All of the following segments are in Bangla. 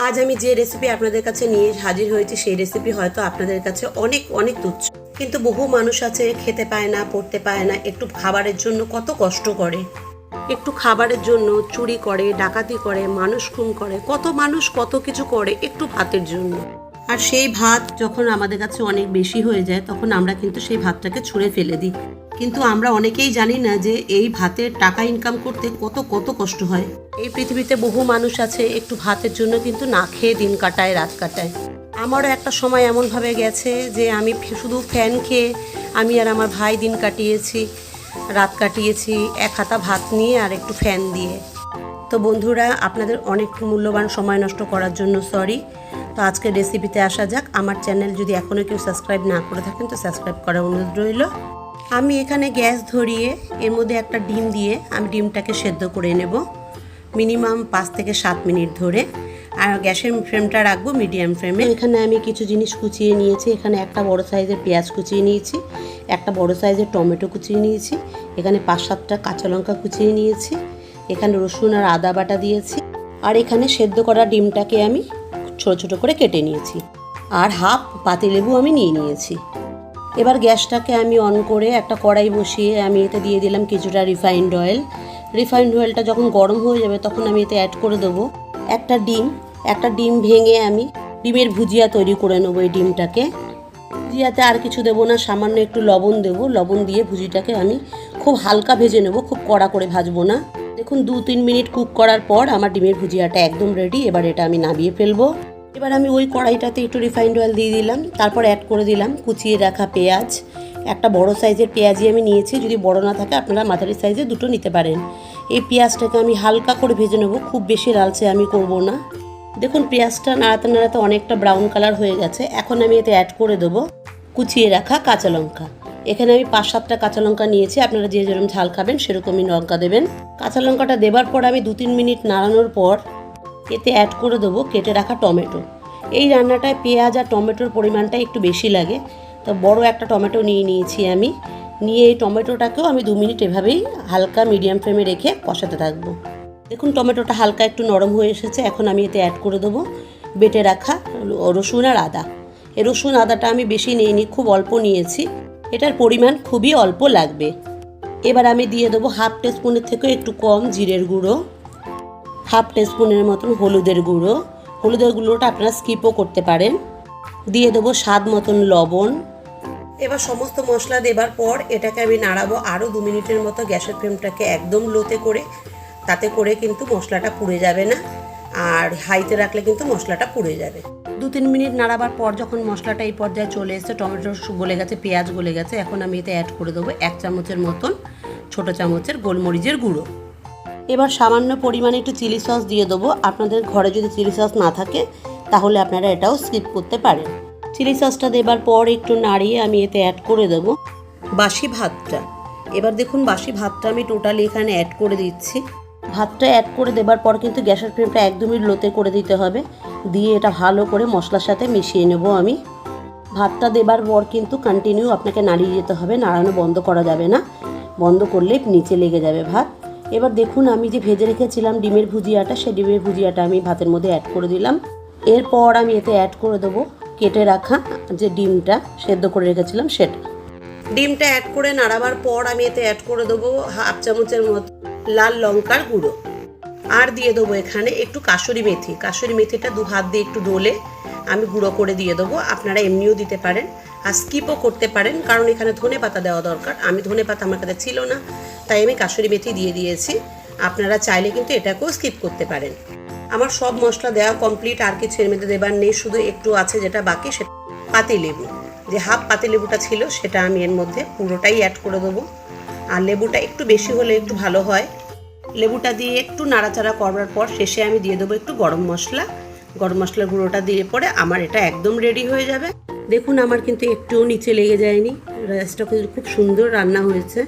আজ আমি যে রেসিপি আপনাদের কাছে নিয়ে হাজির হয়েছি সেই রেসিপি হয়তো আপনাদের কাছে অনেক অনেক তুচ্ছ, কিন্তু বহু মানুষ আছে খেতে পায় না, পড়তে পায় না, একটু খাবারের জন্য কত কষ্ট করে, একটু খাবারের জন্য চুরি করে, ডাকাতি করে, মানুষ খুন করে, কত মানুষ কত কিছু করে একটু ভাতের জন্য। আর সেই ভাত যখন আমাদের কাছে অনেক বেশি হয়ে যায় তখন আমরা কিন্তু সেই ভাতটাকে ছুঁড়ে ফেলে দিই। কিন্তু আমরা অনেকেই জানি না যে এই ভাতের টাকা ইনকাম করতে কত কত কষ্ট হয়। এই পৃথিবীতে বহু মানুষ আছে একটু ভাতের জন্য কিন্তু না খেয়ে দিন কাটায়, রাত কাটায়। আমারও একটা সময় এমনভাবে গেছে যে আমি শুধু ফ্যান খেয়ে আমি আর আমার ভাই দিন কাটিয়েছি, রাত কাটিয়েছি এক হাতা ভাত নিয়ে আর একটু ফ্যান দিয়ে। তো বন্ধুরা, আপনাদের অনেক মূল্যবান সময় নষ্ট করার জন্য সরি। তো আজকের রেসিপিতে আসা যাক। আমার চ্যানেল যদি এখনও কেউ সাবস্ক্রাইব না করে থাকেন তো সাবস্ক্রাইব করার অনুরোধ রইল। আমি এখানে গ্যাস ধরিয়ে এর মধ্যে একটা ডিম দিয়ে আমি ডিমটাকে সেদ্ধ করে নেব মিনিমাম 5 থেকে 7 মিনিট ধরে। আর গ্যাসের ফ্লেমটা রাখবো মিডিয়াম ফ্লেমে। এখানে আমি কিছু জিনিস কুচিয়ে নিয়েছি। এখানে একটা বড় সাইজের পেঁয়াজ কুচিয়ে নিয়েছি, একটা বড় সাইজের টমেটো কুচিয়ে নিয়েছি, এখানে 5-7টা কাঁচা লঙ্কা কুচিয়ে নিয়েছি, এখানে রসুন আর আদা বাটা দিয়েছি, আর এখানে সেদ্ধ করা ডিমটাকে আমি ছোট ছোট করে কেটে নিয়েছি, আর হাফ পাতিলেবু আমি নিয়ে নিয়েছি। এবার গ্যাসটাকে আমি অন করে একটা কড়াই বসিয়ে আমি এতে দিয়ে দিলাম কিছুটা রিফাইন্ড অয়েল। রিফাইন্ড অয়েলটা যখন গরম হয়ে যাবে তখন আমি এতে অ্যাড করে দেবো একটা ডিম ভেঙে আমি ডিমের ভুজিয়া তৈরি করে নেবো। এই ডিমটাকে ভুজিয়াতে আর কিছু দেবো না, সামান্য একটু লবণ দেবো। লবণ দিয়ে ভুজিটাকে আমি খুব হালকা ভেজে নেবো, খুব কড়া করে ভাজবো না। দেখুন 2-3 মিনিট কুক করার পর আমার ডিমের ভুজিয়াটা একদম রেডি। এবার এটা আমি নামিয়ে ফেলবো। এবার আমি ওই কড়াইটাতে একটু রিফাইন্ড অয়েল দিয়ে দিলাম, তারপর অ্যাড করে দিলাম কুচিয়ে রাখা পেঁয়াজ। একটা বড় সাইজের পেঁয়াজই আমি নিয়েছি, যদি বড় না থাকে আপনারা মাঝারি সাইজের দুটো নিতে পারেন। এই পেঁয়াজটাকে আমি হালকা করে ভেজে নেবো, খুব বেশি লালচে আমি করব না। দেখুন পেঁয়াজটা নাড়াতে নাড়াতে অনেকটা ব্রাউন কালার হয়ে গেছে। এখন আমি এতে অ্যাড করে দেবো কুচিয়ে রাখা কাঁচা লঙ্কা। এখানে আমি 5-7টা কাঁচা লঙ্কা নিয়েছি, আপনারা যে যেরকম ঝাল খাবেন সেরকমই লঙ্কা দেবেন। কাঁচা লঙ্কাটা দেবার পর আমি 2-3 মিনিট নাড়ানোর পর এতে অ্যাড করে দেবো কেটে রাখা টমেটো। এই রান্নাটায় পেঁয়াজ আর টমেটোর পরিমাণটা একটু বেশি লাগে, তো বড় একটা টমেটো নিয়েছি আমি। নিয়ে এই টমেটোটাকেও আমি 2 মিনিট এভাবেই হালকা মিডিয়াম ফ্লেমে রেখে কষাতে থাকবো। দেখুন টমেটোটা হালকা একটু নরম হয়ে এসেছে। এখন আমি এতে অ্যাড করে দেবো বেটে রাখা রসুন আর আদা। এই রসুন আদাটা আমি বেশি নিইনি, খুব অল্প নিয়েছি, এটার পরিমাণ খুবই অল্প লাগবে। এবার আমি দিয়ে দেবো হাফ টিস্পুনের থেকে একটু কম জিরের গুঁড়ো, হাফ টিস্পুনের মতন হলুদের গুঁড়ো। হলুদের গুঁড়োটা আপনারা স্কিপও করতে পারেন। দিয়ে দেবো স্বাদ মতন লবণ। এবার সমস্ত মশলা দেবার পর এটাকে আমি নাড়াবো আরও 2 মিনিটের মতো। গ্যাসের ফ্লেমটাকে একদম লোতে করে, তাতে করে কিন্তু মশলাটা পুড়ে যাবে না, আর হাইতে রাখলে কিন্তু মশলাটা পুড়ে যাবে। 2-3 মিনিট নাড়াবার পর যখন মশলাটা এই পর্যায়ে চলে এসেছে, টমেটো গলে গেছে, পেঁয়াজ গলে গেছে, এখন আমি এতে অ্যাড করে দেবো 1 চামচের মতন ছোট চামচের গোলমরিচের গুঁড়ো। এবার সামান্য পরিমাণে একটু চিলি সস দিয়ে দেবো। আপনাদের ঘরে যদি চিলি সস না থাকে তাহলে আপনারা এটাও স্কিপ করতে পারেন। চিলি সসটা দেবার পর একটু নাড়িয়ে আমি এতে অ্যাড করে দেবো বাসি ভাতটা। এবার দেখুন বাসি ভাতটা আমি টোটালি এখানে অ্যাড করে দিচ্ছি। ভাতটা অ্যাড করে দেবার পর কিন্তু গ্যাসের ফ্লেমটা একদমই লোতে করে দিতে হবে। দিয়ে এটা ভালো করে মশলার সাথে মিশিয়ে নেব আমি। ভাতটা দেবার পর কিন্তু কন্টিনিউ আপনাকে নাড়িয়ে যেতে হবে, নাড়ানো বন্ধ করা যাবে না, বন্ধ করলে নিচে লেগে যাবে ভাত। এবার দেখুন আমি যে ভেজে রেখেছিলাম ডিমের ভুজিয়াটা, সেই ডিমের ভুজিয়াটা আমি ভাতের মধ্যে অ্যাড করে দিলাম। এরপর আমি এতে অ্যাড করে দেবো কেটে রাখা যে ডিমটা সেদ্ধ করে রেখেছিলাম সেটা। ডিমটা অ্যাড করে নাড়াবার পর আমি এতে অ্যাড করে দেবো হাফ চামচের মতো লাল লঙ্কার গুঁড়ো, আর দিয়ে দেবো এখানে একটু কাসুরি মেথি। কাসুরি মেথিটা 2 হাত দিয়ে একটু ডলে আমি গুঁড়ো করে দিয়ে দেবো। আপনারা এমনিও দিতে পারেন আর স্কিপও করতে পারেন, কারণ এখানে ধনে পাতা দেওয়া দরকার। আমি ধনে পাতা আমার কাছে ছিল না, তাই আমি কাসুরি মেথি দিয়ে দিয়েছি। আপনারা চাইলে কিন্তু এটাকেও স্কিপ করতে পারেন। আমার সব মশলা দেওয়া কমপ্লিট, আর কিছু এর মধ্যে দেবার নেই, শুধু একটু আছে যেটা বাকি, সেটা পাতিলেবু। যে হাফ পাতিলেবুটা ছিল সেটা আমি এর মধ্যে পুরোটাই অ্যাড করে দেবো। আর লেবুটা একটু বেশি হলে একটু ভালো হয়। লেবুটা দিয়ে একটু নাড়াচাড়া করার পর শেষে আমি দিয়ে দেবো একটু গরম মশলার গুঁড়োটা দিয়ে পরে আমার এটা একদম রেডি হয়ে যাবে। দেখুন আমার কিন্তু একটুও নিচে লেগে যায়নি, রাইসটা কিন্তু খুব সুন্দর রান্না হয়েছে।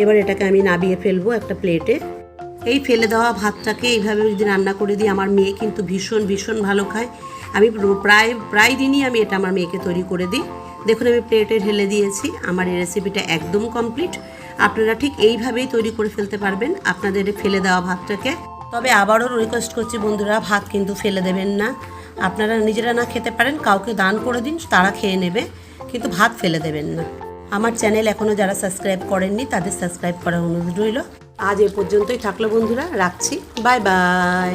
এবার এটাকে আমি নামিয়ে ফেলবো একটা প্লেটে। এই ফেলে দেওয়া ভাতটাকে এইভাবে যদি রান্না করে দিই, আমার মেয়ে কিন্তু ভীষণ ভীষণ ভালো খায়। আমি প্রায় দিনই আমি এটা আমার মেয়েকে তৈরি করে দিই। দেখুন আমি প্লেটে ঢেলে দিয়েছি। আমার এই রেসিপিটা একদম কমপ্লিট। আপনারা ঠিক এইভাবেই তৈরি করে ফেলতে পারবেন আপনাদের ফেলে দেওয়া ভাতটাকে। তবে আবারও রিকোয়েস্ট করছি বন্ধুরা, ভাত কিন্তু ফেলে দেবেন না। আপনারা নিজেরা না খেতে পারেন, কাউকে দান করে দিন, তারা খেয়ে নেবে, কিন্তু ভাত ফেলে দেবেন না। আমার চ্যানেল এখনও যারা সাবস্ক্রাইব করেননি তাদের সাবস্ক্রাইব করার অনুরোধ রইল। আজ এ পর্যন্তই থাকলো বন্ধুরা, রাখছি, বাই বাই।